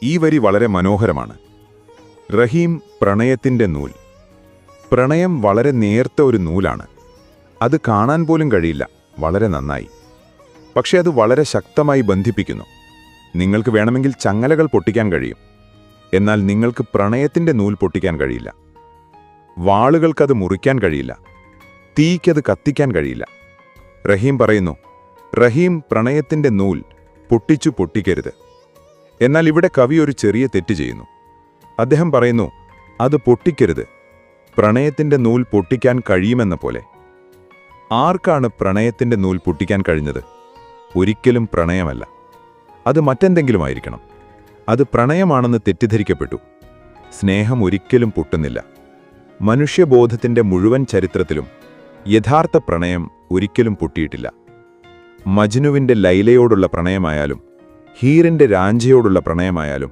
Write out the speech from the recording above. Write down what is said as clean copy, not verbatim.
ഈ വരി വളരെ മനോഹരമാണ്. റഹീം പ്രണയത്തിൻ്റെ നൂൽ. പ്രണയം വളരെ നേർത്ത ഒരു നൂലാണ്. അത് കാണാൻ പോലും കഴിയില്ല. വളരെ നന്നായി. പക്ഷെ അത് വളരെ ശക്തമായി ബന്ധിപ്പിക്കുന്നു. നിങ്ങൾക്ക് വേണമെങ്കിൽ ചങ്ങലകൾ പൊട്ടിക്കാൻ കഴിയും. എന്നാൽ നിങ്ങൾക്ക് പ്രണയത്തിൻ്റെ നൂൽ പൊട്ടിക്കാൻ കഴിയില്ല. വാളുകൾക്കത് മുറിക്കാൻ കഴിയില്ല. തീയ്ക്കത് കത്തിക്കാൻ കഴിയില്ല. റഹീം പറയുന്നു, റഹീം പ്രണയത്തിൻ്റെ നൂൽ പൊട്ടിക്കരുത്. എന്നാൽ ഇവിടെ കവി ഒരു ചെറിയ തെറ്റ് ചെയ്യുന്നു. അദ്ദേഹം പറയുന്നു, അത് പൊട്ടിക്കരുത്, പ്രണയത്തിൻ്റെ നൂൽ പൊട്ടിക്കാൻ കഴിയുമെന്ന പോലെ. ആർക്കാണ് പ്രണയത്തിൻ്റെ നൂൽ പൊട്ടിക്കാൻ കഴിഞ്ഞത്? ഒരിക്കലും പ്രണയമല്ല. അത് മറ്റെന്തെങ്കിലുമായിരിക്കണം. അത് പ്രണയമാണെന്ന് തെറ്റിദ്ധരിക്കപ്പെട്ടു. സ്നേഹം ഒരിക്കലും പൊട്ടുന്നില്ല. മനുഷ്യബോധത്തിൻ്റെ മുഴുവൻ ചരിത്രത്തിലും യഥാർത്ഥ പ്രണയം ഒരിക്കലും പൊട്ടിയിട്ടില്ല. മജ്നുവിൻ്റെ ലൈലയോടുള്ള പ്രണയമായാലും ഹീറിൻ്റെ രാഞ്ചയോടുള്ള പ്രണയമായാലും